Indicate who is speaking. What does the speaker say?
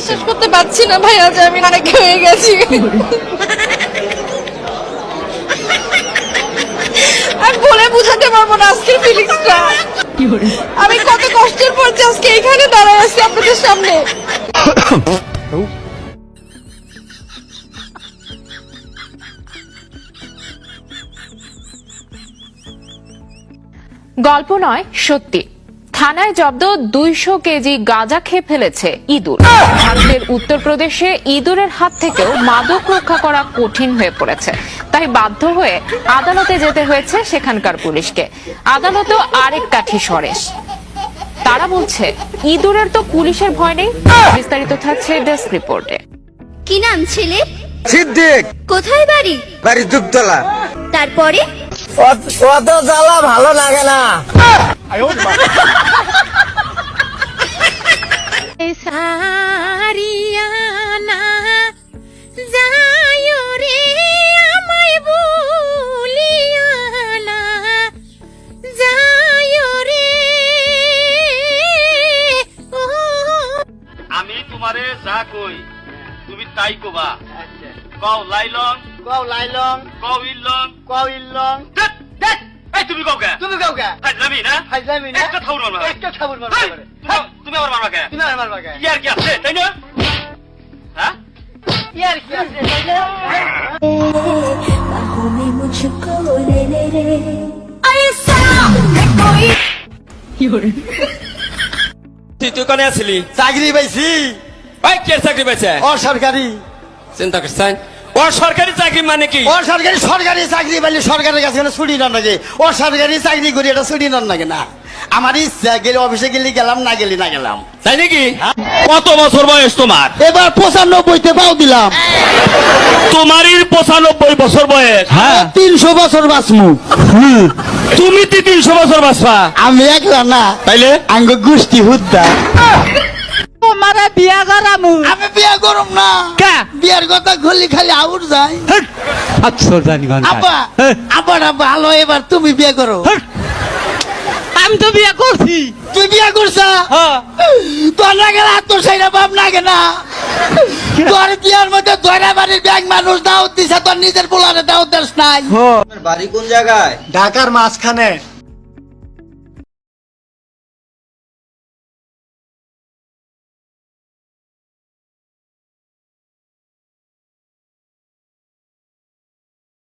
Speaker 1: বিশ্বাস করতে পারছি না ভাইয়া যে আমি অনেক হয়ে গেছি। আমি বলে বোঝাতে পারবো না আজকের ফিলিংসটা। আমি কত কষ্টের পর যে আজকে এখানে দাঁড়ায় আছি আপনাদের সামনে।
Speaker 2: গল্প নয়, সত্যি। থানায় জব্দ 200 কেজি গাঁজা খেয়ে ফেলেছে ইঁদুর। ভারতের উত্তরপ্রদেশে ইঁদুরের হাত থেকেও মাদক রক্ষা করা কঠিন হয়ে পড়েছে, তাই বাধ্য হয়ে আদালতে যেতে হয়েছে সেখানকার পুলিশকে। আদালতও আরেক কাঠি সরেস। তারা বলছে ইঁদুরের তো পুলিশের ভয় নেই। বিস্তারিত থাকছে ডেস্ক রিপোর্টে।
Speaker 3: কি নাম ছেলে?
Speaker 4: সিদ্দিক।
Speaker 3: কোথায় বাড়ি?
Speaker 4: বাড়ি দুপতলা।
Speaker 3: তারপরে
Speaker 4: অত জ্বালা ভালো লাগে না।
Speaker 3: সারিয়ানা যায়ো রে আমায় ভুলিয়ানা যায়ো রে।
Speaker 5: আমি তোমারে যা কই তুমি তাই কবা। কও লাইলং,
Speaker 4: কও লাইলং,
Speaker 5: কও ইল্লং,
Speaker 4: কও ইল্লং।
Speaker 5: দেখ দেখ এই তুমি কও কে?
Speaker 4: তুমি কও কে?
Speaker 5: হাজলামি না?
Speaker 4: হাজলামি না?
Speaker 5: একটা থাউর মারবা।
Speaker 4: একটা থাবুর মারবা
Speaker 5: হেই,
Speaker 4: করে।
Speaker 5: তুমি আমার মারবা কে?
Speaker 4: তুমি আমার মারবা কে?
Speaker 5: ইয়ার কি আছে তাই না? হ্যাঁ
Speaker 4: ইয়ার কি আছে?
Speaker 3: बाहों में मुझको ले ले रे ऐसा कोई।
Speaker 6: তুই কোনে আসলি?
Speaker 4: চাকরি পাইছি।
Speaker 6: ভাই কে চাকরি পেয়েছে?
Speaker 4: অসরকারি।
Speaker 6: চিন্তা করছেন ও সরকারি চাকরি মানে কি?
Speaker 4: অসরকারি সরকারি চাকরি পাইলে সরকারের কাছে ছুটি নেন নাকি? অসরকারি চাকরি করি এটা ছুটি নেন নাকি? না, আমার ইচ্ছা গেলে অফিসে গেলে গেলাম, না গেলে না গেলাম।
Speaker 6: তাই নাকি? কত বছর বয়স তোমার?
Speaker 4: এবার 95-তে পাও দিলাম।
Speaker 6: তোমারই 95 বছর বয়স। হ্যাঁ
Speaker 4: 300 বছর বাঁচমু।
Speaker 6: তুমি 300 বছর বাঁচবা।
Speaker 4: আমি একলা না,
Speaker 6: তাইলে
Speaker 4: আঙ্গ গোষ্ঠী হুদ্দা।
Speaker 7: তোমারা বিয়া করামু।
Speaker 4: আমি বিয়া করম না।
Speaker 7: কা?
Speaker 4: বিয়ার কথা খুললি খালি আউট যায়।
Speaker 7: আচ্ছা জানি গান।
Speaker 4: আব্বা, আব্বার ভালো, এবার তুমি বিয়ে করো।
Speaker 7: আমি তো বিয়া করছি।
Speaker 4: তুই বিয়া করছা?
Speaker 7: হ্যাঁ।
Speaker 4: তোর না গেলে তোর সাইরা বাপ না গে না। তোর বিয়ার মধ্যে দয়রা বাড়ির ব্যাংক মানুষ দাওয়াত দিছে, তোর নিজের পোলারে দাওয়াত দেস নাই।
Speaker 8: বাড়ি কোন জায়গায়?
Speaker 4: ঢাকার মাঝখানে।